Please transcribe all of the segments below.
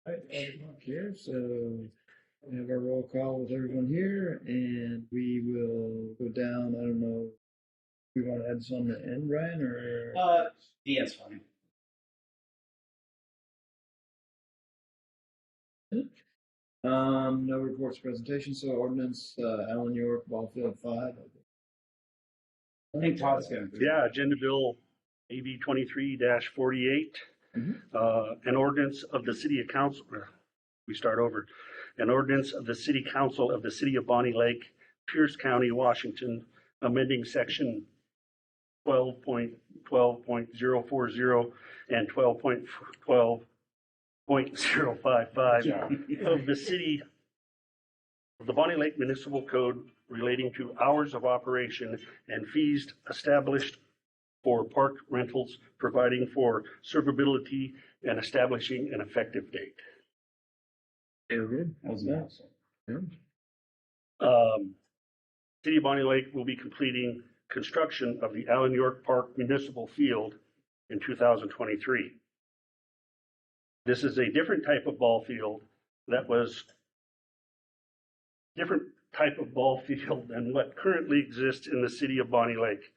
Right, everyone here, so we have our roll call with everyone here, and we will go down. I don't know. We want to add this on the end, Ryan, or Yeah, it's fine. no reports, presentation. So ordinance, Allen York, Ballfield 5. I think Todd's going to. Yeah, Agenda Bill AB 23-48, an ordinance of the City of Council. We start over. An ordinance of the City Council of the City of Bonney Lake, Pierce County, Washington, amending Section 12.12.040 and 12.12.055 of the City of the Bonney Lake Municipal Code relating to hours of operation and fees established for park rentals, providing for servability and establishing an effective date. Good. How's that? Good. City of Bonney Lake will be completing construction of the Allen York Park Municipal Field in 2023. This is a different type of ball field than what currently exists in the City of Bonney Lake.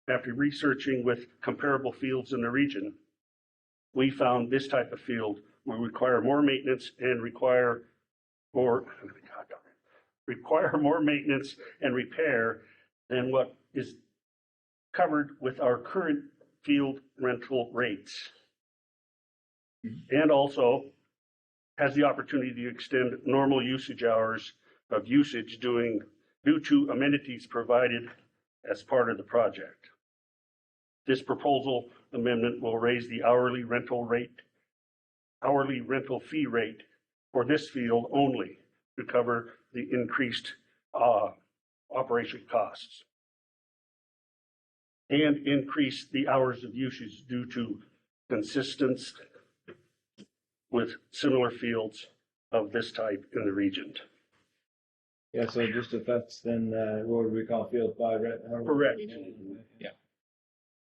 After researching with comparable fields in the region, we found this type of field will require more maintenance and require more maintenance and repair than what is covered with our current field rental rates. And also has the opportunity to extend normal usage hours of usage due to amenities provided as part of the project. This proposal amendment will raise the hourly rental fee rate for this field only to cover the increased operation costs and increase the hours of usage due to consistency with similar fields of this type in the region. Yeah, so just if that's then what would we call field 5 right now? Correct. Yeah.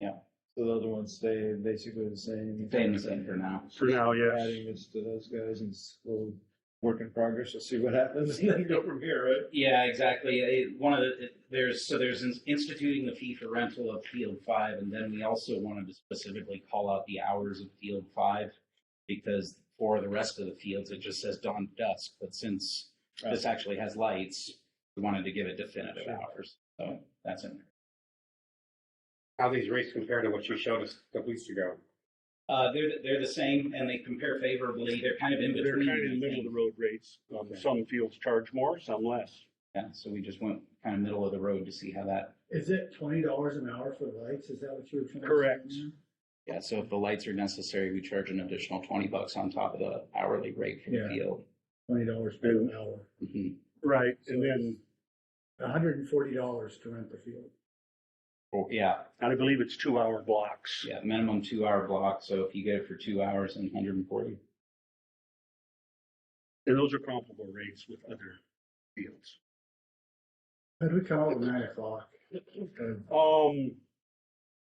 Yeah. So the other ones stay basically the same. Staying the same for now. For now, yes. Adding this to those guys and we'll work in progress. We'll see what happens and then go from here, right? Yeah, exactly. There's instituting the fee for rental of Field 5, and then we also wanted to specifically call out the hours of Field 5 because for the rest of the fields it just says dawn to dusk. But since this actually has lights, we wanted to give it definitive hours. So that's in there. How these rates compare to what you showed us a couple weeks ago? They're the same, and they compare favorably. They're kind of in between. They're kind of in the middle of the road rates. Some fields charge more, some less. Yeah, so we just went kind of middle of the road to see how that. Is it $20 an hour for lights? Is that what you were trying to say? Correct. Yeah, so if the lights are necessary, we charge an additional $20 on top of the hourly rate for the field. $20 per an hour. Mm-hmm. Right, and then $140 to rent the field. Oh, yeah. And I believe it's 2-hour blocks. Yeah, minimum 2-hour block. So if you get it for 2 hours, then 140. And those are comparable rates with other fields. How do we come out with 9 o'clock?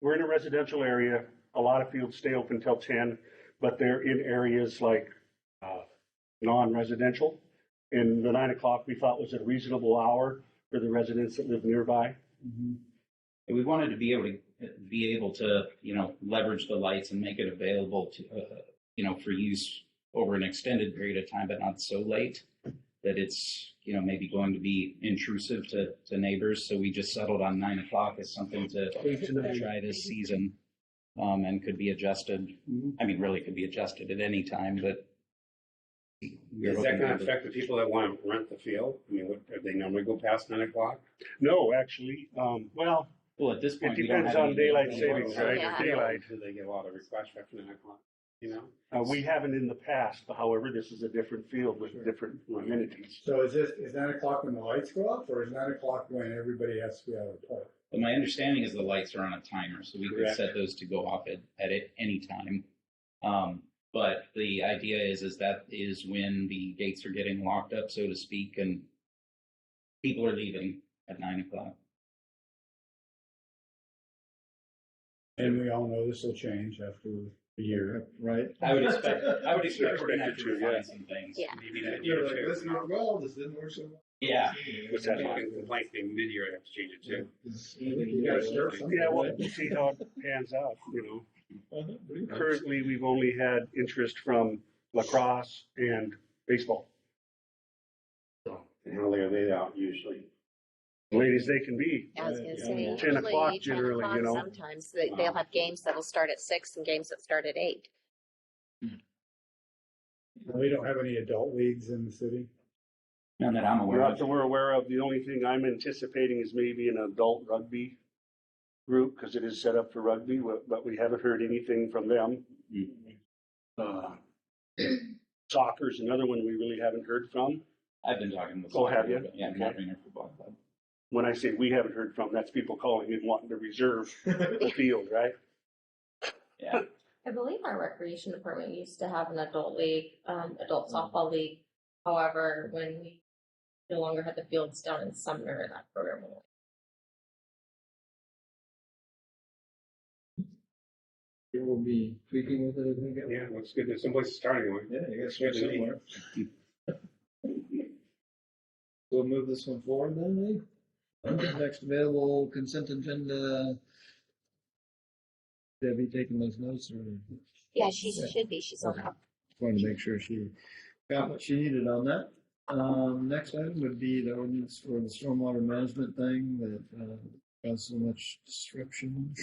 We're in a residential area. A lot of fields stay open till 10, but they're in areas like non-residential. And the 9 o'clock we thought was a reasonable hour for the residents that live nearby. Mm-hmm. And we wanted to be able to, leverage the lights and make it available to, for use over an extended period of time, but not so late that it's, maybe going to be intrusive to neighbors. So we just settled on 9 o'clock as something to try this season, and could be adjusted. I mean, really could be adjusted at any time, but. Is that going to affect the people that want to rent the field? I mean, do they normally go past 9 o'clock? No, actually, Well, at this point, it depends on daylight savings, right? Yeah. Daylight. Do they get a lot of requests after 9 o'clock? We haven't in the past. However, this is a different field with different amenities. So is 9 o'clock when the lights go up, or is 9 o'clock when everybody has to be out of the park? But my understanding is the lights are on a timer, so we could set those to go off at any time. But the idea is that is when the gates are getting locked up, so to speak, and people are leaving at 9 o'clock. And we all know this will change after a year, right? I would expect we're gonna have to Sure, refine yeah. some things. Yeah. Maybe that You're year like, too. this worked well, this didn't work so well. Yeah. Which that complaint thing mid-year, I have to change it too. You gotta start somewhere, Yeah, well, right? we'll see how it pans out, you know. Pretty much. Currently, we've only had interest from lacrosse and baseball. And how late are they out usually? Late as they can be. I was gonna Yeah, say, yeah. 10 o'clock usually 10 generally, o'clock you know. sometimes. They'll have games that'll start at 6 and games that start at 8. We don't have any adult leagues in the city. None that I'm aware Not of. that we're aware of. The only thing I'm anticipating is maybe an adult rugby group, because it is set up for rugby, but we haven't heard anything from them. Soccer's another one we really haven't heard from. I've been talking with. Oh, have you? Yeah, Okay. Montreal Football Club. When I say we haven't heard from, that's people calling and wanting to reserve the field, right? Yeah. I believe our recreation department used to have an adult league, adult softball league. However, when we no longer had the fields down in Sumner, that program went away. We'll be tweaking with it as we go. Yeah, looks good. There's some place starting one. Yeah, you gotta start somewhere. We'll move this one forward then, eh? Next available consent agenda. Debbie taking those notes or Yeah, she should be. She's on. wanted to make sure she got what she needed on that. Next item would be the ordinance for the stormwater management thing that caused so much disruption.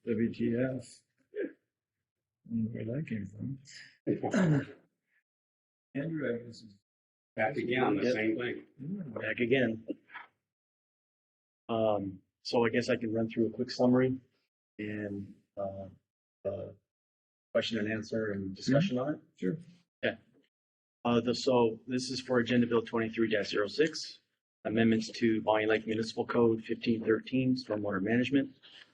WTF. Where that came from. Andrew, I guess. Back again on the Yep. same thing. Back again. So I guess I can run through a quick summary and question and answer and discussion on it. Sure. So this is for Agenda Bill 23-06, amendments to Bonney Lake Municipal Code 1513, Stormwater Management,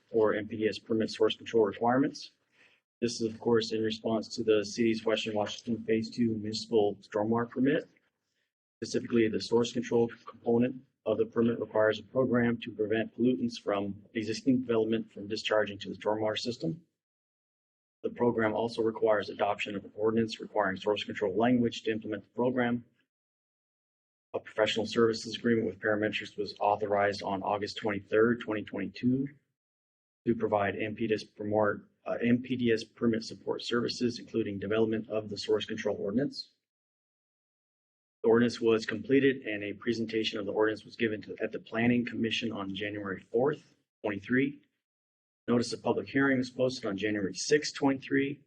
or MPDS permit source control requirements. This is, of course, in response to the city's Western Washington Phase 2 municipal stormwater permit. Specifically, the source control component of the permit requires a program to prevent pollutants from existing development from discharging to the stormwater system. The program also requires adoption of an ordinance requiring source control language to implement the program. A professional services agreement with Parametrics was authorized on August 23rd, 2022 to provide MPDS permit support services, including development of the source control ordinance. The ordinance was completed and a presentation of the ordinance was given at the Planning Commission on January 4th, 23. Notice of public hearing was posted on January 6th, 23.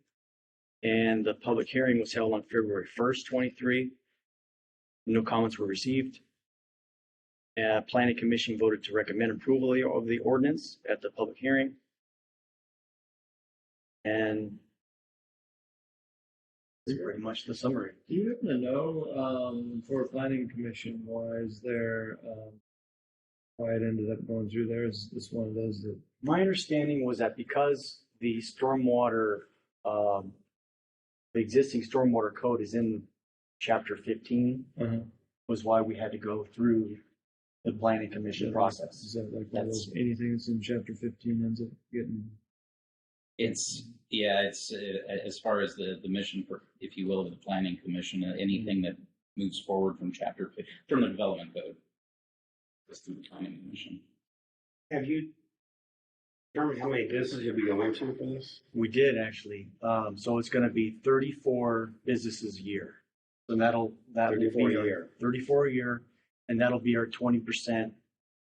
And the public hearing was held on February 1st, 23. No comments were received. Planning Commission voted to recommend approval of the ordinance at the public hearing. And that's pretty much the summary. Do you happen to know, for planning commission wise there, why it ended up going through there? Is this one of those that? My understanding was that because the stormwater, the existing stormwater code is in chapter 15, was why we had to go through the planning commission process. Is that like one of those, anything that's in chapter 15 ends up getting? It's as far as the mission for, if you will, of the planning commission, anything that moves forward from from the development code. Goes through the planning commission. Have you determined how many businesses you'll be going to for this? We did actually. So it's going to be 34 businesses a year. So that'll 34 be a our- year. 34 a year, and that'll be our 20%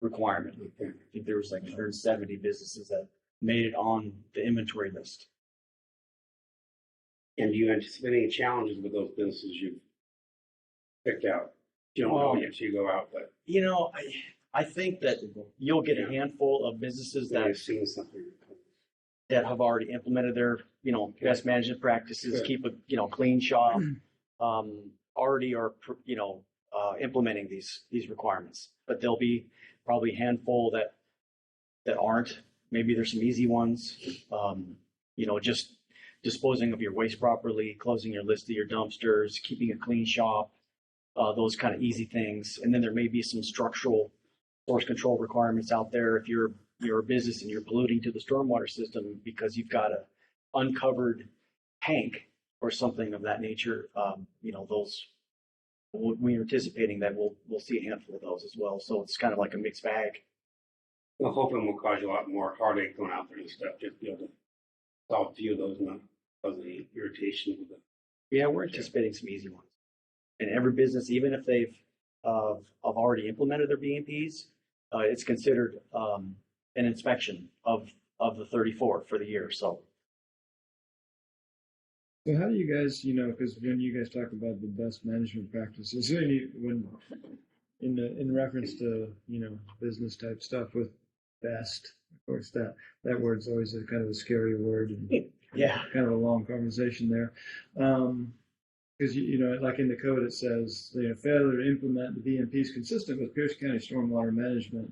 requirement. Okay. I think there was like 170 businesses that made it on the inventory list. And do you anticipate any challenges with those businesses you've picked out? You don't know yet until you go out, but You know, I think that you'll get a handful of businesses I've that seen something. have already implemented their, best management practices, Good. keep a, clean shop, already are, implementing these requirements. But there'll be probably a handful that aren't. Maybe there's some easy ones, just disposing of your waste properly, closing your list of your dumpsters, keeping a clean shop, those kind of easy things. And then there may be some structural source control requirements out there if you're a business and you're polluting to the stormwater system because you've got uncovered tank or something of that nature, those, we're anticipating that we'll see a handful of those as well. So it's kind of like a mixed bag. I'm hoping will cause you a lot more heartache going out there and stuff, just to be able to solve a few of those and not cause any irritation with them. Yeah, we're anticipating some easy ones. And every business, even if they've have already implemented their BMPs, it's considered an inspection of the 34 for the year. So how do you guys, because when you guys talk about the best management practices, when in reference to business type stuff with best, of course that word's always a kind of a scary word and yeah, kind of a long conversation there. Because like in the code it says failure to implement the BMPs consistent with Pierce County Stormwater Management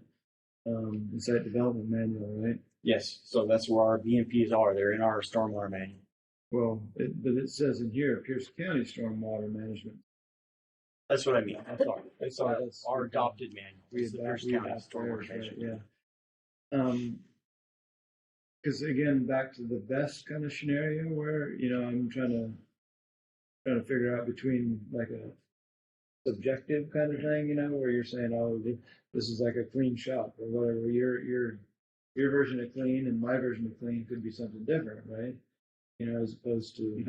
and Site Development Manual, right? yes. So that's where our BMPs are. They're in our stormwater manual. Well, but it says in here Pierce County Stormwater Management. That's what I mean. I'm sorry. It's That's our adopted manual. It's the Pierce County adopt Stormwater theirs, right, Management. yeah. Because again, back to the best kind of scenario where I'm trying to figure out between like a subjective kind of thing, where you're saying, oh, this is like a clean shop or whatever. Your version of clean and my version of clean could be something different, right? As opposed to is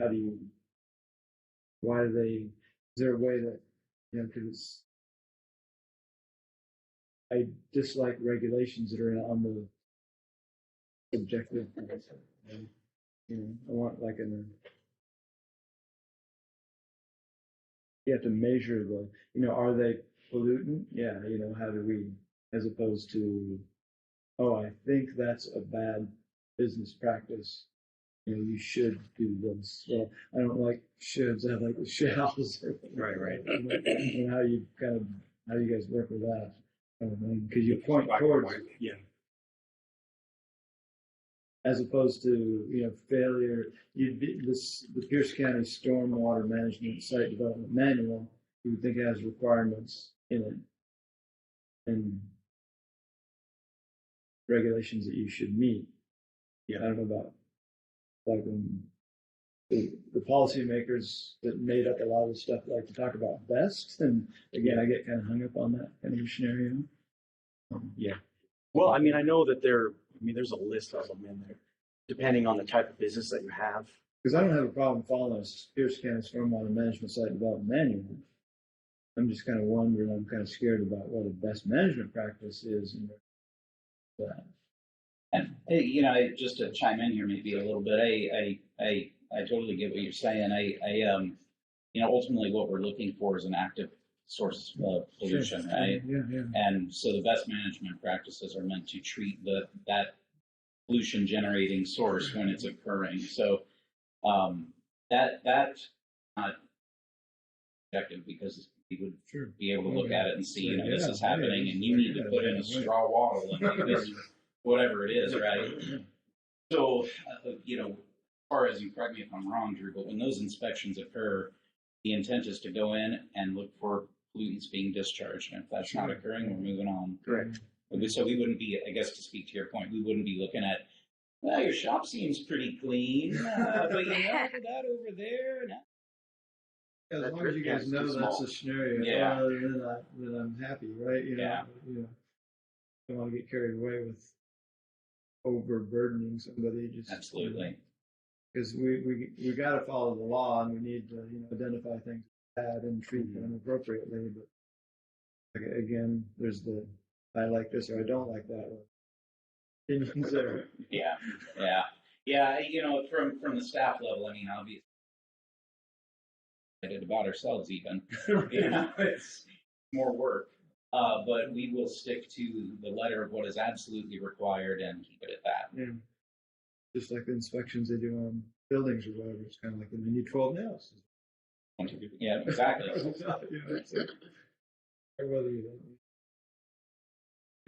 there a way that because I dislike regulations that are on the subjective. I want like you have to measure are they pollutant? Yeah, how do we, as opposed to, oh, I think that's a bad business practice. You should do this. Well, I don't like shoulds. I like the shalls. Right. And how you guys work with that kind of thing? Because you point towards, Yeah. as opposed to failure. The Pierce County Stormwater Management Site Development Manual, you would think has requirements in it and regulations that you should meet. Yeah. I don't know about like the policymakers that made up a lot of the stuff like to talk about best, and again I get kind of hung up on that kind of scenario. Yeah. Well, I mean, I know that there's a list of them in there, depending on the type of business that you have. Because I don't have a problem following Pierce County Stormwater Management Site Development Manual. I'm just kind of wondering, I'm kind of scared about what a best management practice is in that. And just to chime in here maybe a little bit, I totally get what you're saying. Ultimately what we're looking for is an active source of pollution, Sure. right? Yeah. And so the best management practices are meant to treat that pollution generating source when it's occurring. So that's not objective because we would be able to look at it and see, this is happening and you need to put in a straw wattle and do this, whatever it is, right? So, as far as, you correct me if I'm wrong, Drew, but when those inspections occur, the intent is to go in and look for pollutants being discharged. And if that's not occurring, we're moving on. Correct. So we wouldn't be, I guess to speak to your point, we wouldn't be looking at, well, your shop seems pretty clean, but that over there. As long as you guys know that's a scenario, Yeah. then I'm happy, right? Don't want to get carried away with overburdening somebody. Just Absolutely. Because we got to follow the law and we need to identify things bad and treat them appropriately. But again, there's the I like this or I don't like that. Opinions there. Yeah. From the staff level, I mean, obviously, about ourselves even. It's more work. But we will stick to the letter of what is absolutely required and keep it at that. Yeah. Just like the inspections they do on buildings or whatever. It's kind of like, they need 12 nails. Yeah, exactly. That's it. Or whether you don't.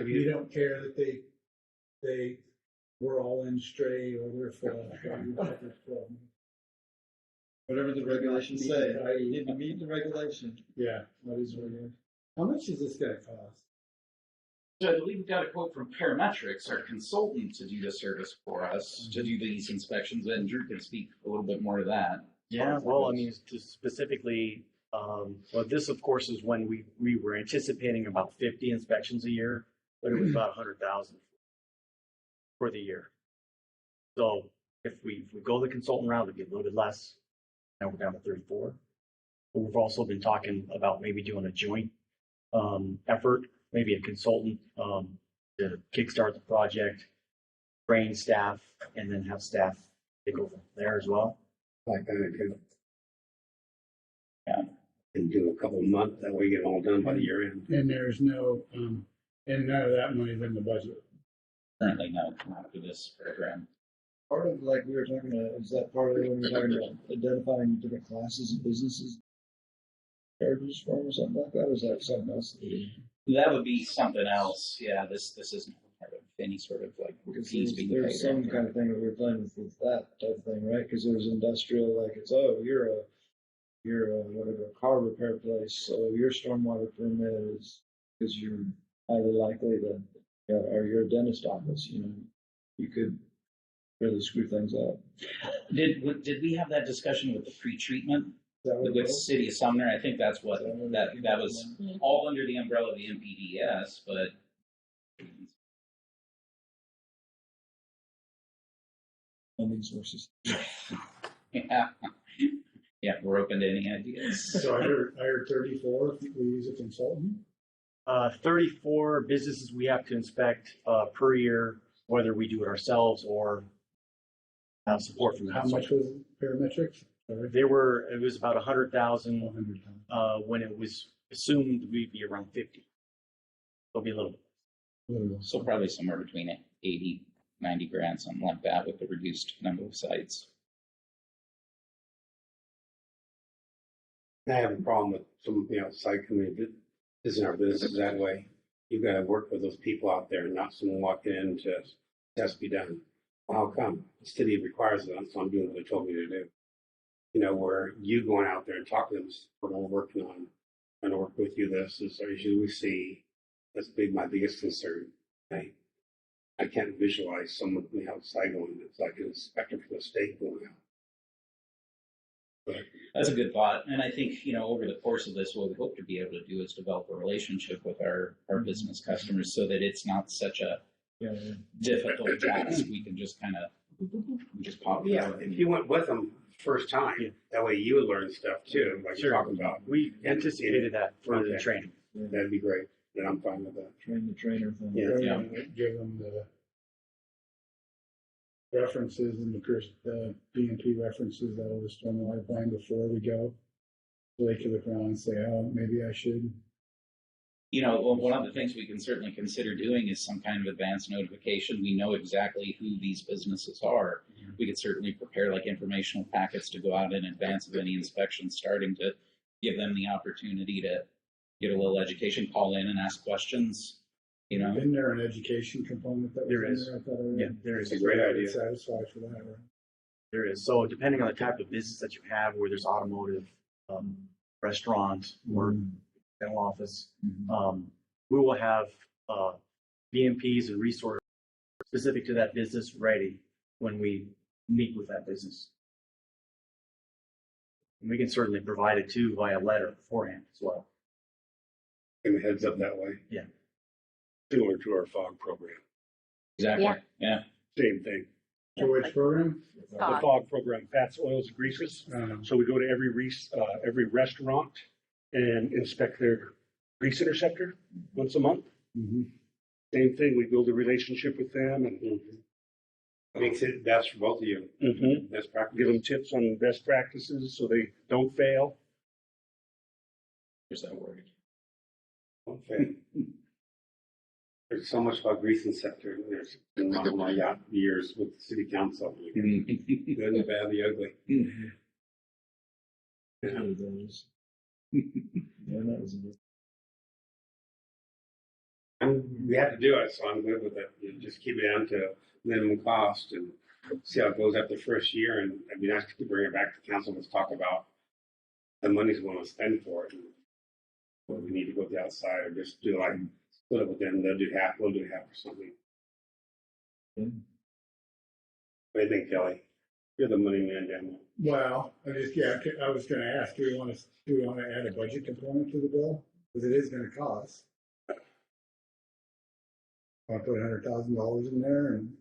You don't care that they were all in stray or they're full. Whatever the regulations say, you need to meet the regulation. Yeah. What is regulation? How much is this gonna cost? So I believe we got a quote from Parametrics, our consultant, to do the service for us, to do these inspections, and Drew can speak a little bit more to that. Yeah, well, I mean, to specifically, well, this of course is when we were anticipating about 50 inspections a year, but it was about 100,000 for the year. So if we go the consultant route, it'd be a little bit less. Now we're down to 34. But we've also been talking about maybe doing a joint effort, maybe a consultant to kickstart the project, train staff, and then have staff take over there as well. Like that, too. Yeah. And do a couple of months, that way you get it all done by the year end. And there's no, and none of that money's in the budget. Currently, no, not for this program. Part of, like we were talking about, is that part of it when we were talking about identifying different classes of businesses? Charges for them or something like that, or is that something else? That would be something else. Yeah, this isn't part of any sort of like Because fees being there's paid. or some anything. kind of thing that we're playing with that type of thing, right? Because there's industrial, like it's, oh, you're a whatever, car repair place, so your stormwater permit is, because you're highly likely to, or you're a dentist office, you could really screw things up. Did we have that discussion with the pre-treatment Is that what it with was? City of Sumner? I think that's what that was all under the umbrella of the MPDS, but Funding sources. yeah, we're open to any ideas. So I heard 34, if we use a consultant. 34 businesses we have to inspect per year, whether we do it ourselves or have support from How outside. much was parametrics? Sorry. It was about 100,000 100,000. when it was assumed we'd be around 50. It'll be a little bit. So probably somewhere between 80, 90 grand, something like that, with the reduced number of sites. I have a problem with some of the outside community that isn't our business that way. You've got to work with those people out there, not someone walking in to has to be done. Well, how come? The city requires it, so I'm doing what they told me to do. Where you going out there and talking to them, what we're working on, trying to work with you. This is our issue we see. That's my biggest concern. I can't visualize someone from the outside going. It's like an inspector for the state going out. That's a good thought. And I think, over the course of this, what we hope to be able to do is develop a relationship with our business customers so that it's not such a difficult task. We can just kind of just pop. Yeah, if you went with them first time, that way you would learn stuff too, like you're talking about. We anticipated that for the Okay. training. That'd be great. Then I'm fine with that. Train the trainer thing. Yeah. Give them the references and the BMP references out of the stormwater plan before we go. So they can look around and say, oh, maybe I should. Well, one of the things we can certainly consider doing is some kind of advance notification. We know exactly who these businesses are. We could certainly prepare like informational packets to go out in advance of any inspection starting to give them the opportunity to get a little education, call in and ask questions. Isn't there an education component that was There in is. there? I thought I read. Yeah, there is. It's a great idea. Satisfied for that, right? There is. So depending on the type of business that you have, where there's automotive, restaurant, or dental office, we will have BMPs and resources specific to that business ready when we meet with that business. And we can certainly provide it too via letter beforehand as well. Give them a heads up that way. Yeah. Similar to our FOG program. Exactly. Yeah. Same thing. So which program? The Fog. FOG program, fats, oils, and greases. So we go to every restaurant and inspect their grease interceptor once a month. Same thing, we build a relationship with them and Makes it best for both of you. Best practice. give them tips on best practices so they don't fail. There's that word. Okay. There's so much about grease and sector. There's been one of my years with the city council. Good and the bad, the ugly. Yeah, that was a bit. We have to do it, so I'm good with it. Just keep it down to minimum cost and see how it goes after the first year. And it'd be nice to bring it back to council. Let's talk about the money's we want to spend for it and what we need to go to the outside or just do like split it with them, they'll do half, we'll do half or something. What do you think, Kelly? You're the money man down there. Well, I was gonna ask, do we want to add a budget component to the bill? Because it is gonna cost. I'll put $100,000 in there and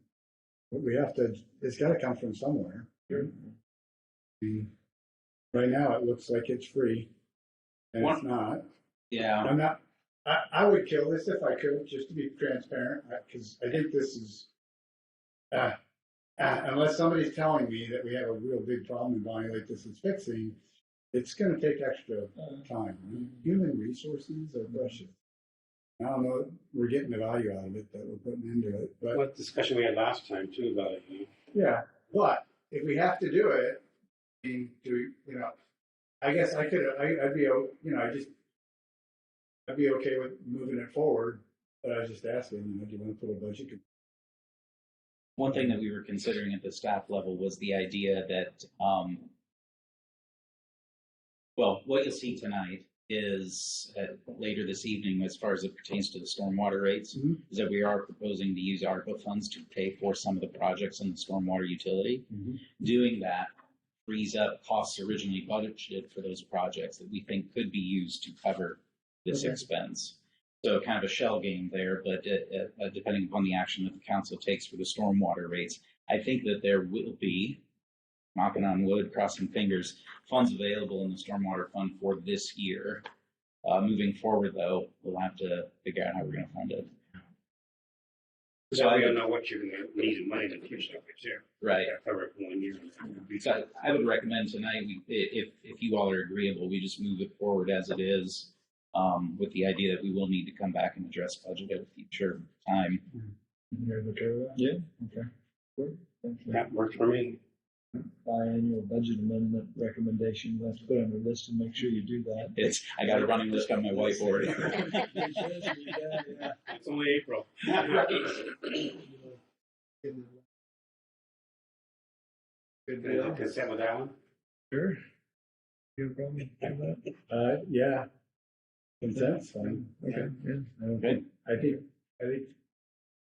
we have to, it's gotta come from somewhere. Right now, it looks like it's free, and it's not. Yeah. I'm not, I would kill this if I could, just to be transparent, because I think this is, unless somebody's telling me that we have a real big problem in Bonney like this is fixing, it's gonna take extra time. Human resources are precious. I don't know, we're getting the value out of it that we're putting into it, but. What discussion we had last time too about it, Yeah, but if we have to do it, I guess I'd be, I'd be okay with moving it forward, but I was just asking, do you want to put a budget? One thing that we were considering at the staff level was the idea that, well, what you'll see tonight is later this evening, as far as it pertains to the stormwater rates, is that we are proposing to use ARPA funds to pay for some of the projects in the stormwater utility. Doing that frees up costs originally budgeted for those projects that we think could be used to cover this expense. So kind of a shell game there, but depending upon the action that the council takes for the stormwater rates, I think that there will be, knocking on wood, crossing fingers, funds available in the stormwater fund for this year. Moving forward, though, we'll have to figure out how we're going to fund it. So we don't know what you're going to need in money in the future, too. Right. Cover it for 1 year. So I would recommend tonight, if you all are agreeable, we just move it forward as it is, with the idea that we will need to come back and address budget at a future time. You guys okay with that? Yeah. Okay. Good. Thank you. That works for me. Biannual budget amendment recommendation. Let's put on the list and make sure you do that. I got a running list on my whiteboard. It's only April. Good Can you deal. consent with that one? Sure. You have a problem with that? Yeah. Consent's fine. Okay, yeah. I don't Good. I think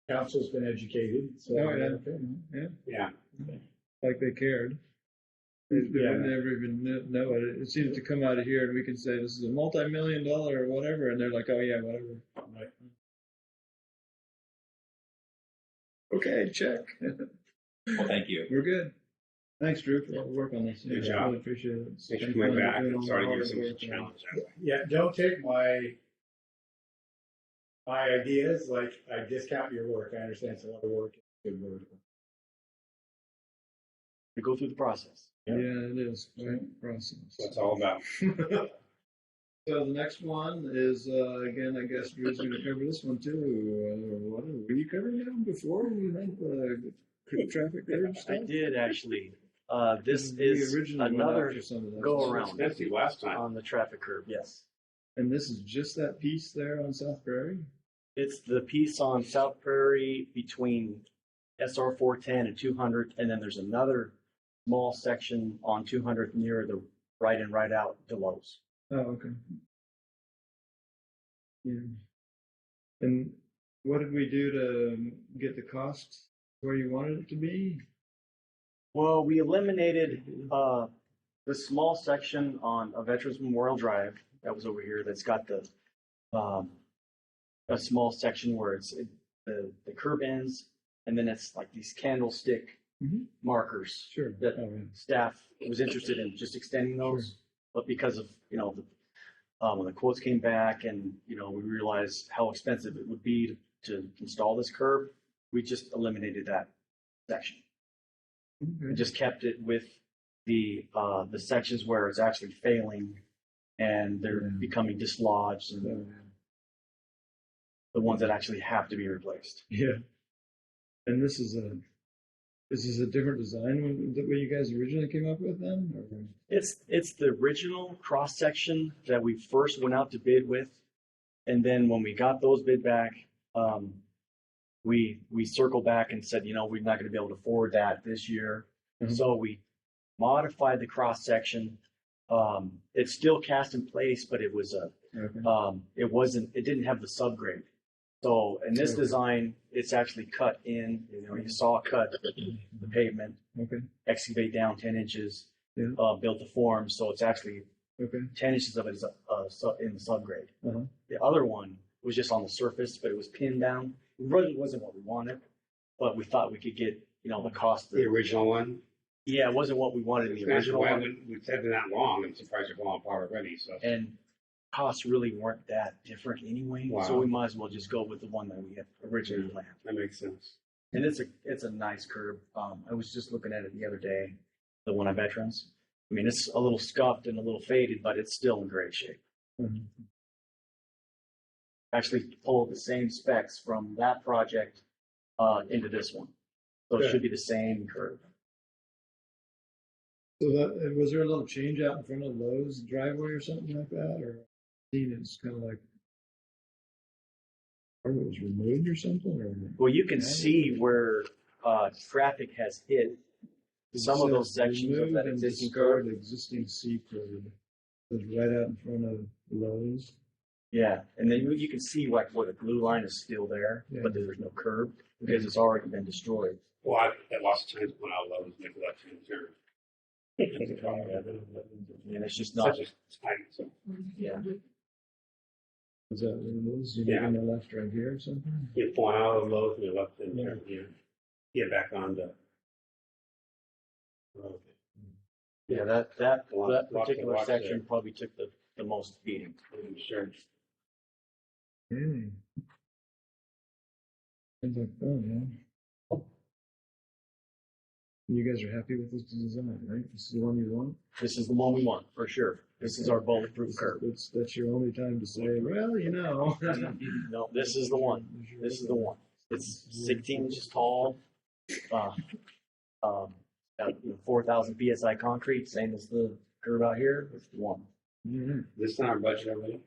council's been educated, so. Oh, yeah. Yeah. Like they cared. They Yeah. would never even know it. It seems to come out of here and we can say this is a multi-million-dollar or whatever, and they're like, oh yeah, whatever. I'm like, okay, check. Well, thank you. We're good. Thanks, Drew, for all the work on this. Good I job. really appreciate it. Thanks for coming back. Doing I'm all sorry to the give you hard some work. challenge. Yeah, don't take my ideas, like I discount your work. I understand it's a lot of work, good work. To go through the process. Yeah, it is, right, process. That's what it's all about. So the next one is, again, I guess Drew's gonna cover this one too. What, were you covering it before we had the traffic curve I stuff? did actually. This We is originally went another after some of that go stuff. around Expensive last time. on the traffic curve, yes. And this is just that piece there on South Prairie? It's the piece on South Prairie between SR 410 and 200, and then there's another small section on 200 near the right in, right out Delos. Oh, okay. Yeah. And what did we do to get the costs where you wanted it to be? Well, we eliminated the small section on a Veterans Memorial Drive that was over here. That's got the a small section where the curb ends, and then it's like these candlestick Mhm. markers Sure. that Oh, yeah. staff was interested in just extending those, but because of when the quotes came back and we realized how expensive it would be to install this curb, we just eliminated that section. We Okay. just kept it with the sections where it's actually failing and they're Yeah. becoming dislodged, and So, the ones that actually have to be replaced. yeah. And this is a different design than what you guys originally came up with then? Or? It's the original cross section that we first went out to bid with, and then when we got those bid back, we circled back and said, we're not going to be able to afford that this year, Mhm. so we modified the cross section. It's still cast in place, but it was Okay. it didn't have the subgrade, So in this design, it's actually cut in, you saw cut the pavement, Okay, excavate down 10 inches, Yeah. Built the form, so it's actually okay, 10 inches of it is in the subgrade. uh-huh, The other one was just on the surface, but it was pinned down. It really wasn't what we wanted, but we thought we could get, the cost. The original one. Yeah, it wasn't what we wanted in the original Well, one. we said it that long. I'm surprised you're falling apart already. So And costs really weren't that different anyway, so Wow. we might as well just go with the one that we had originally planned. that makes sense. And it's a nice curb. I was just looking at it the other day, the one on Veterans. I mean, it's a little scuffed and a little faded, but it's still in great shape. mhm. Actually pulled the same specs from that project into this one. So it Good. should be the same curve. So that, was there a little change out in front of Lowe's driveway or something like that, or it's kind of like, or it was removed or something, or? Well, you can see where traffic has hit some of those sections of that existing curve. Existing C curve was right out in front of Lowe's. Yeah, and then you can see like where the blue line is still there, Yeah. but there's no curb because it's already been destroyed. Well, I lots of times when I love make left hand turn. And it's just not. Such a tight. So Yeah. Is that what it is? You Yeah. making a left right here or something? you're pulling out of the low and your left hand Yeah. turn here. Get back on the road. Yeah, that Lots to particular watch section there. probably took the most beating. I'm sure. Hey. Sounds like fun, yeah. You guys are happy with this design, right? This is the one you want? This is the one we want for sure. This is our bulletproof curb. That's your only time to say, well, you know. No, this is the one. This is the one. It's 16 inches tall. 4,000 psi concrete, same as the curve out here. It's the one. Mhm. This is not our budget already.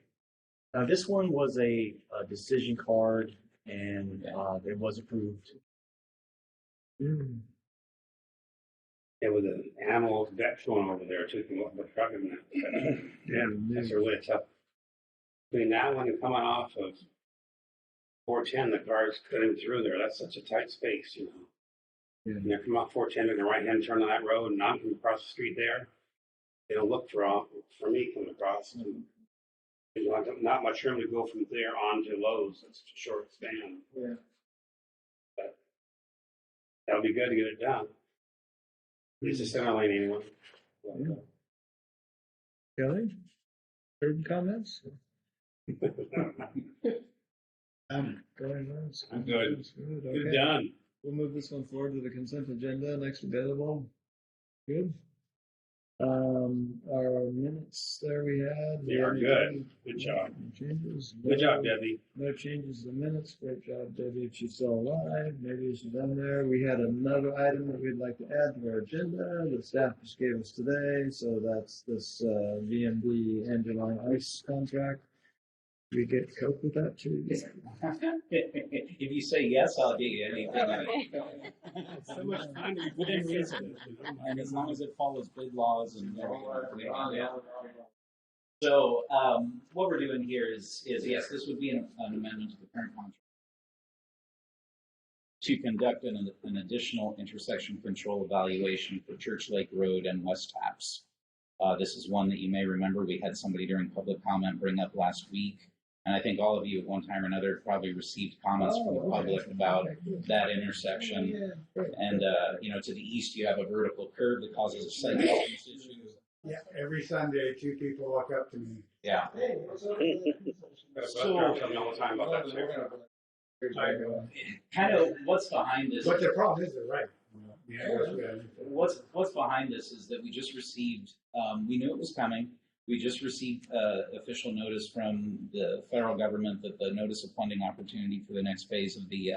Now, this one was a decision card, and it was approved. Mm. There was an animal vet showing over there too. Can look at the truck in that. Yeah, that's really tough. Between that one and coming off of 410, the cars cutting through there. That's such a tight space, you know. Yeah. And they're coming off 410 in the right hand turn on that road, and I'm coming across the street there. They don't look for me coming across. And there's not much room to go from there on to Lowe's. It's a short span. Yeah. But that'll be good to get it done. It's a center lane anyway. Yeah. Kelly? Third comments? Going once. I'm good. Good, Good okay. done. We'll move this one forward to the consent agenda, next available. Good. Our minutes there we had. They are good. Good job. Changes. Good job, Debbie. No changes in the minutes. Great job, Debbie. If she's still alive, maybe she's in there. We had another item that we'd like to add to our agenda. The staff just gave us today. So that's this VMD Angeline Ice contract. We get cope with that too. If you say yes, I'll get you anything. So much fun to be Within reason, and as long as it follows bid laws and everything. Yeah. So, what we're doing here is yes, this would be an amendment to the current contract to conduct an additional intersection control evaluation for Church Lake Road and West Taps. This is one that you may remember we had somebody during public comment bring up last week. And I think all of you at one time or another probably received comments from the public about that intersection. And, to the east, you have a vertical curve that causes a sight distance issue. Yeah, every Sunday, 2 people walk up to me. Yeah. So, tell me all the time about that too. Kind of what's behind this. But the problem is they're right. Yeah, What's behind this is that we just received, we knew it was coming. We just received official notice from the federal government that the notice of funding opportunity for the next phase of the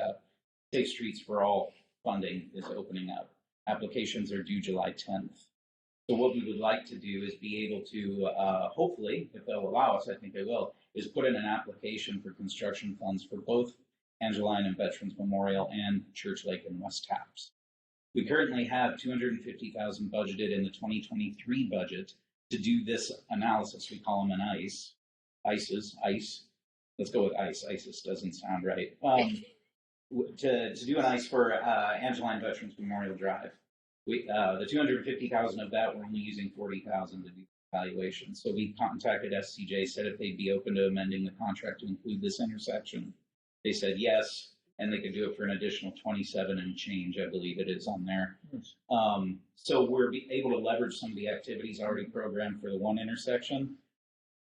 Safe Streets for All funding is opening up. Applications are due July 10th. So what we would like to do is be able to, hopefully, if they'll allow us, I think they will, is put in an application for construction funds for both Angeline and Veterans Memorial and Church Lake and West Taps. We currently have $250,000 budgeted in the 2023 budget to do this analysis. We call them an ICE. let's go with ice. ISIS doesn't sound right. To do an ice for Angeline Veterans Memorial Drive. The 250,000 of that, we're only using 40,000 to do evaluation. So we contacted SCJ, said if they'd be open to amending the contract to include this intersection. They said yes, and they could do it for an additional 27 and change, I believe it is on there. So we're able to leverage some of the activities already programmed for the one intersection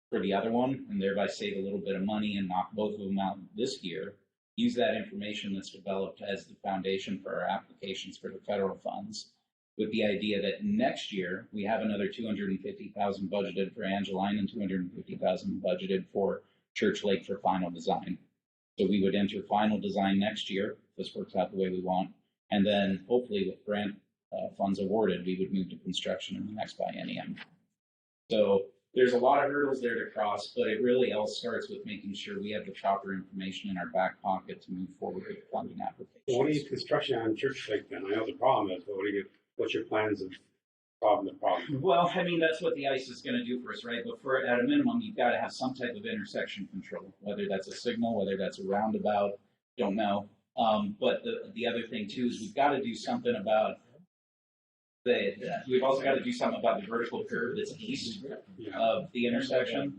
for the other one, and thereby save a little bit of money and knock both of them out this year. Use that information that's developed as the foundation for our applications for the federal funds, with the idea that next year we have another 250,000 budgeted for Angeline and 250,000 budgeted for Church Lake for final design. So we would enter final design next year, if this works out the way we want, and then hopefully with grant funds awarded, we would move to construction in the next biennium. So there's a lot of hurdles there to cross, but it really all starts with making sure we have the proper information in our back pocket to move forward with funding applications. What do you construction on Church Lake then? I know the problem is, but what's your plans of solving the problem? Well, I mean, that's what the ICE is going to do for us, right? But for at a minimum, you've got to have some type of intersection control, whether that's a signal, whether that's a roundabout, don't know. But the other thing too is we've got to do something about we've also got to do something about the vertical curve that's east of the intersection.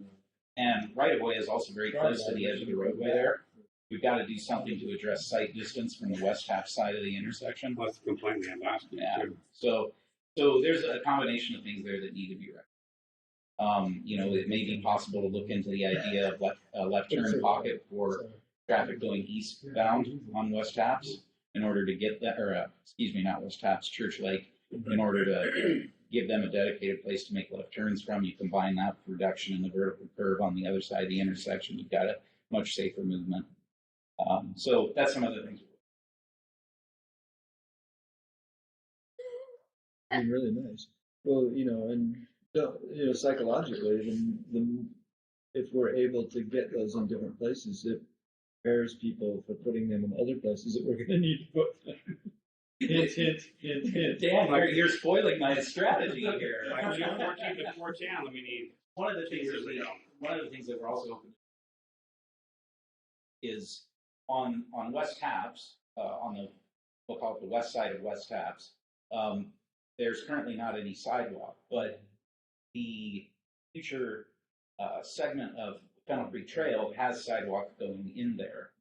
And right of way is also very close to the edge of the roadway there. We've got to do something to address sight distance from the west half side of the intersection. That's the complaint we had last week too. So there's a combination of things there that need to be rectified. It may be possible to look into the idea of left turn pocket for traffic going eastbound on West Taps in order to get that, not West Taps, Church Lake, in order to give them a dedicated place to make left turns from. You combine that with reduction in the vertical curve on the other side of the intersection, you've got a much safer movement. So that's some of the things. Really nice. Well, and psychologically, then if we're able to get those in different places, it prepares people for putting them in other places that we're going to need to put them. Hint. Dan, you're spoiling my strategy here. Like 14 to 14, we need. One of the things that we're also open is on West Taps, we'll call it the west side of West Taps. There's currently not any sidewalk, but the future segment of Fennel Creek Trail has sidewalk going in there.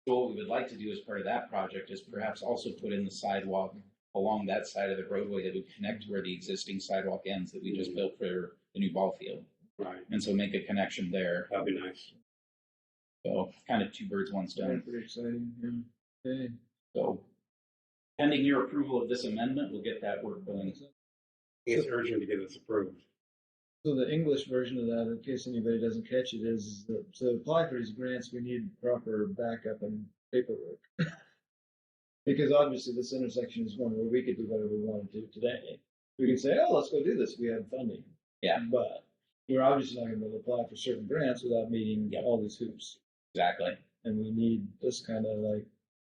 So what we would like to do as part of that project is perhaps also put in the sidewalk along that side of the roadway that would connect to where the existing sidewalk ends that we just built for the new ball field. Right. And so make a connection there. That'd be nice. So kind of two birds, one stone. Pretty exciting. Yeah. Okay. So pending your approval of this amendment, we'll get that work going. It's urgent to get this approved. So the English version of that, in case anybody doesn't catch it, is that to apply for these grants, we need proper backup and paperwork. Because obviously this intersection is one where we could do whatever we want to do today. We can say, oh, let's go do this. We have funding. Yeah. But we're obviously not going to be able to apply for certain grants without meeting all these hoops. Exactly. And we need this kind of like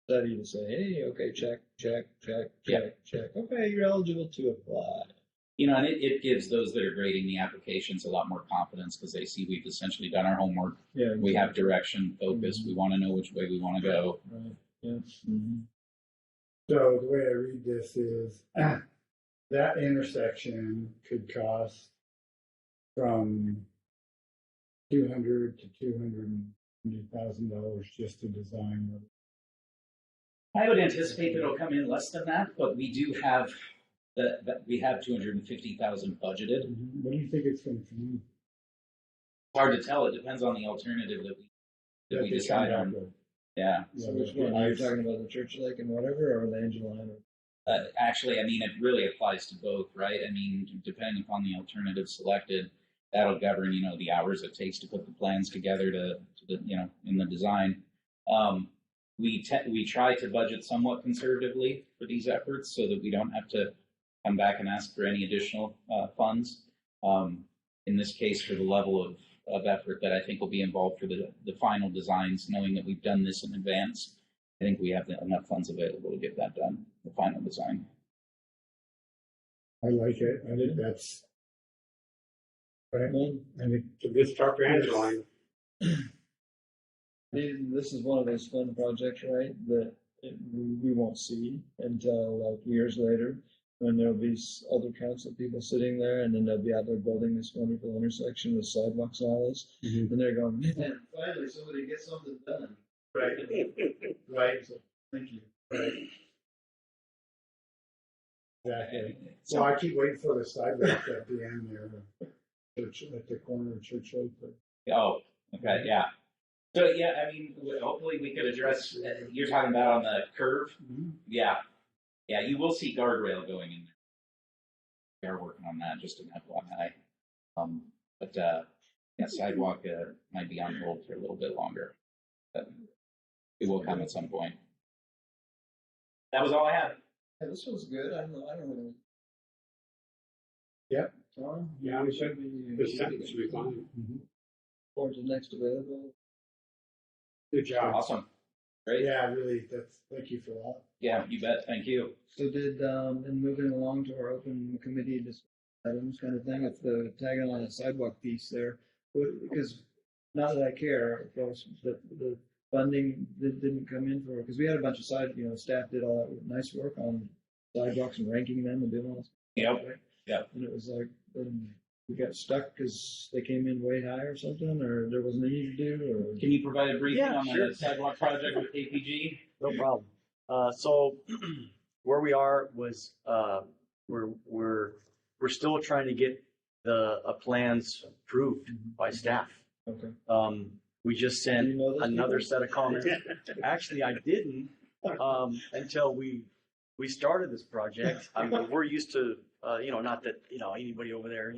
study to say, hey, okay, check. Okay, you're eligible to apply. And it gives those that are grading the applications a lot more confidence because they see we've essentially done our homework. Yeah. Exactly. We have direction, focus. We want to know which way we want to go. Right. Yeah. Mm-hmm. So the way I read this is that intersection could cost from $200,000 to $250,000 just to design. I would anticipate that it'll come in less than that, but we do have we have 250,000 budgeted. Mm-hmm. What do you think it's going to be? Hard to tell. It depends on the alternative that we decide on. Yeah. So which one? Are you talking about the Church Lake and whatever, or the Angeline? Actually, I mean, it really applies to both, right? I mean, depending upon the alternative selected, that'll govern, the hours it takes to put the plans together to in the design. We try to budget somewhat conservatively for these efforts so that we don't have to come back and ask for any additional funds. In this case, for the level of effort that I think will be involved for the final designs, knowing that we've done this in advance, I think we have enough funds available to get that done, the final design. I like it. I think that's right. I think It's a good start for Angeline. This is one of those fun projects, right, that we won't see until like years later, when there'll be other council people sitting there, and then they'll be out there building this wonderful intersection with sidewalks and all this, and they're going, man, finally somebody gets something done. Right. Right. So, thank you. Right. Exactly. So I keep waiting for the sidewalk at the end there, church, at the corner of Church Road. Oh, okay, yeah. So, yeah, I mean, hopefully we could address, you're talking about on the curve? Yeah. Yeah, you will see guardrail going in there. We are working on that, just an FYI. But yeah, sidewalk might be on hold for a little bit longer. But it will come at some point. That was all I had. Yeah, this was good. I don't know. Yep. Tom? Yeah, we should. be. This should be fine. Forward to the next available. Good job. Awesome. Great. Yeah, really, thank you for that. Yeah, you bet. Thank you. So did, and moving along to our open committee items kind of thing, if the tagging on the sidewalk piece there, because not that I care, of course, but the funding that didn't come in for, because we had a bunch of staff did all that nice work on sidewalks and ranking them and doing all this. Yep. Right? Yep. And it was like, we got stuck because they came in way high or something, or there wasn't any to do, or. Can you provide a briefing Yeah, on sure. the sidewalk project with KPG? No problem. So where we are was, we're still trying to get the plans approved by staff. Okay. We just Do sent you know those another people? set of comments. Actually, I didn't, until we started this project. I mean, we're used to, not that, anybody over there,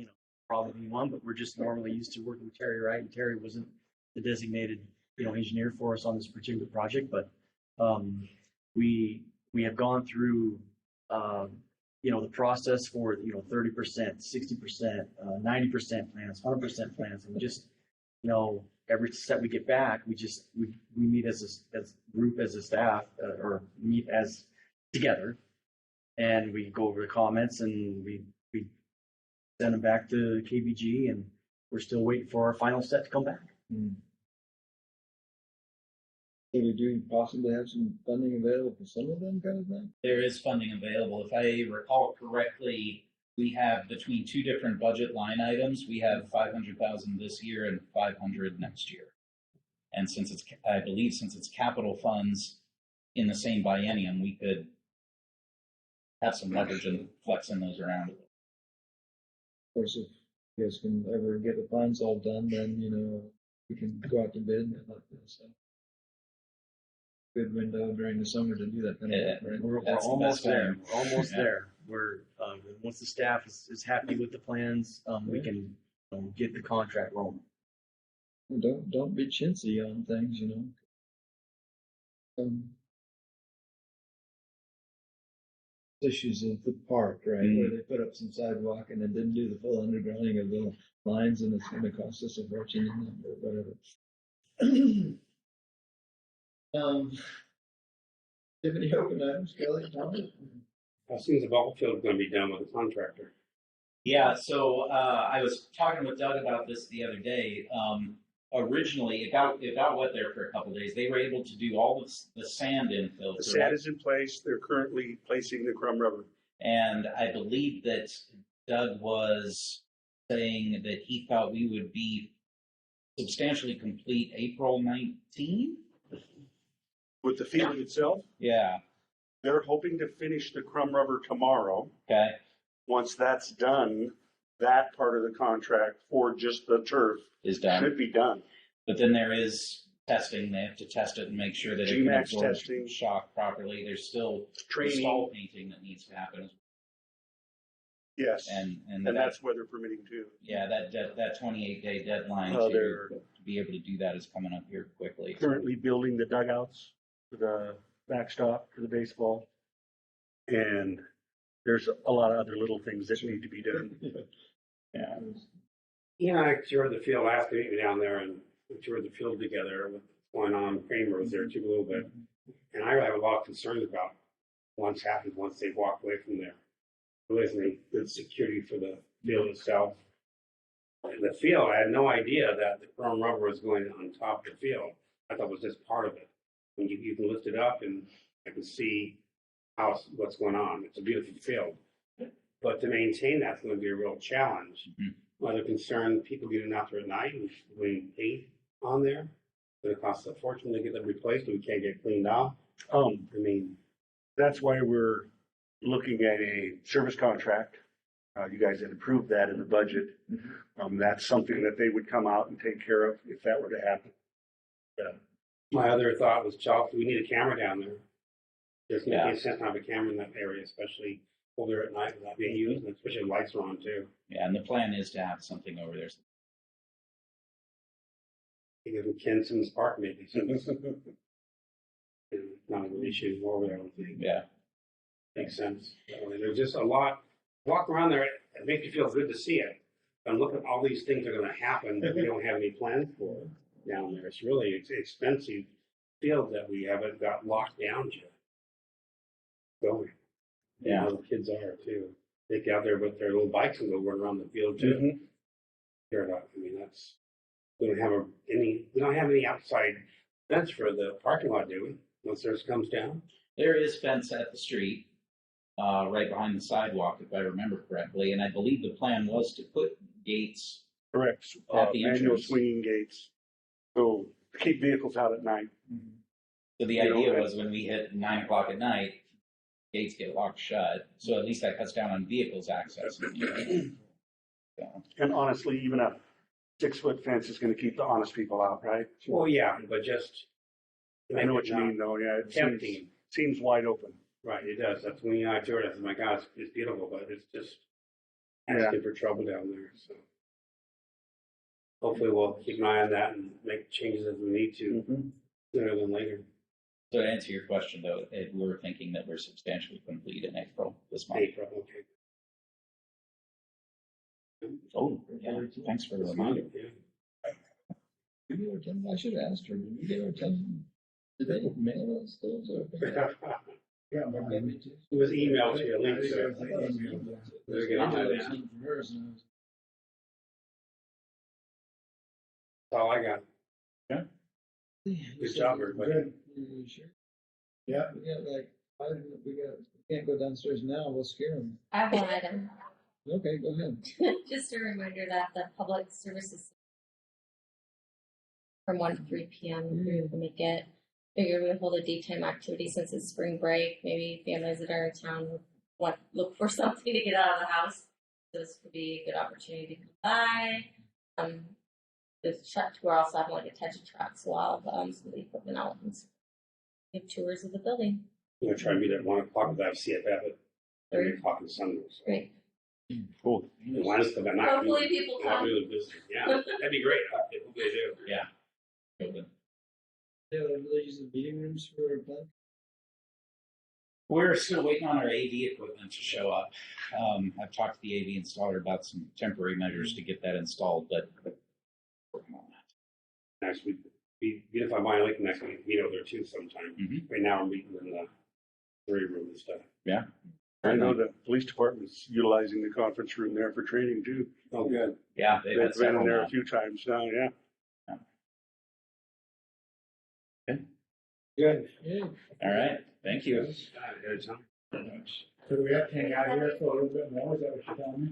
probably one, but we're just normally used to working with Terry, right? And Terry wasn't the designated, engineer for us on this particular project, but, we have gone through, the process for, 30%, 60%, 90% plans, 100% plans, and just, every set we get back, we meet as a group, as a staff, or meet as together, and we go over the comments, and we send them back to KBG, and we're still waiting for our final set to come back. So we do possibly have some funding available for some of them kind of thing? There is funding available. If I recall correctly, we have between two different budget line items. We have 500,000 this year and 500 next year. And since it's capital funds in the same biennium, we could have some leverage and flexing those around. Of course, if you guys can ever get the plans all done, then, we can go out to bid and like this. So. Good window during the summer to do that kind of thing, right? We're That's the almost best there. time. We're almost Yeah. there. We're once the staff is happy with the plans, we can get the contract rolling. Don't be chintzy on things, Issues at the park, right, where they put up some sidewalk and then didn't do the full undergrounding of the lines, and it's going to cost us a fortune or whatever. Do you have any open items, Kelly? As soon as the ball field is going to be done with the contractor. Yeah, so I was talking with Doug about this the other day. Originally, it got wet there for a couple of days. They were able to do all the sand infill. The sand is in place. They're currently placing the crumb rubber. And I believe that Doug was saying that he thought we would be substantially complete April 19. With the field itself, Yeah. they're hoping to finish the crumb rubber tomorrow. Okay. Once that's done, that part of the contract for just the turf Is done. should be done. But then there is testing. They have to test it and make sure that it can GMAX absorb testing. shock properly. There's still Training. stall painting that needs to happen. Yes. And that's weather permitting too. yeah, that 28-day deadline They're to be able to do that is coming up here quickly. currently building the dugouts for the backstop for the baseball. And there's a lot of other little things that need to be done. Yeah. I toured the field last week down there, and we toured the field together with what's going on. Kramer was there too a little bit. And I really have a lot of concerns about what's happened once they walk away from there. There isn't any good security for the field itself. And the field, I had no idea that the chrome rubber was going on top of the field. I thought was just part of it. When you can lift it up and I can see what's going on. It's a beautiful field. But to maintain that's going to be a real challenge. Other concern, people getting out there at night and putting paint on there. It costs a fortune to get them replaced and we can't get cleaned off. I mean, That's why we're looking at a service contract. You guys had approved that in the budget. That's something that they would come out and take care of if that were to happen. my other thought was, Charles, we need a camera down there. There's going to be a sense to have a camera in that area, especially over there at night without being used, and especially when lights are on too. Yeah, and the plan is to have something over there. Even Ken Simmons Park maybe. So it's not an issue over there, I don't think. Yeah. Makes sense. There's just a lot. Walk around there, it makes you feel good to see it. And look at all these things that are going to happen that we don't have any plans for down there. It's really expensive field that we haven't got locked down yet. Going. Yeah. The kids are too. They get out there with their little bikes and go run around the field too. I mean, that's we don't have any outside fence for the parking lot, do we? Once theirs comes down. There is fence at the street, right behind the sidewalk, if I remember correctly, and I believe the plan was to put gates. Correct. At the Manual entrance. swinging gates. So to keep vehicles out at night. So the idea was when we hit 9 o'clock at night, gates get locked shut. So at least that cuts down on vehicles access. So, And honestly, even a 6-foot fence is going to keep the honest people out, right? Well, yeah, but just I know what you mean, though. Yeah, it tempting. seems wide open. Right, it does. That's when I toured it. I said, my God, it's beautiful, but it's just asking for trouble down there. So hopefully we'll keep an eye on that and make changes as we need to sooner than later. so to answer your question, though, we're thinking that we're substantially complete in April this month. April, okay. Oh, yeah. Thanks for the reminder. Yeah. Did you attend? I should have asked her. Did you get her attend? Did they mail us those? Or? Yeah, but I mean, It was emailed to you, a link to it. They're getting getting to it. that. Hers, That's all I got. and Good job, everybody. Good. You sure? Yeah. We got we can't go downstairs now. We'll scare them. I have one item. Okay, go ahead. Just a reminder that the public services from 1 to 3 p.m. we will make it. Figured we'd hold a daytime activity since it's spring break. Maybe families that are in town would look for something to get out of the house. So this could be a good opportunity to come by. We're also having like a touch of tracks while some of the equipment out and give tours of the building. I'm going to try to meet at 1 o'clock with CFF at 3 o'clock on Sunday. So. Great. Cool. And why is that not? Hopefully people Not come. really busy. Yeah, that'd be great. I hope they do. Yeah. They use the meeting rooms for a plan. We're still waiting on our AV equipment to show up. I've talked to the AV installer about some temporary measures to get that installed, but working on that. Next week, even if I mind like next week, meet over there too sometime. Right now, we're meeting in the 3 room and stuff. Yeah. I know the police department's utilizing the conference room there for training too. Oh, good. Yeah, they've They've had been in several there now. a few times now, yeah. Good. Yeah. All right. Thank you. Ahead of time. So do we have to hang out here for a little bit more? Is that what you're telling me?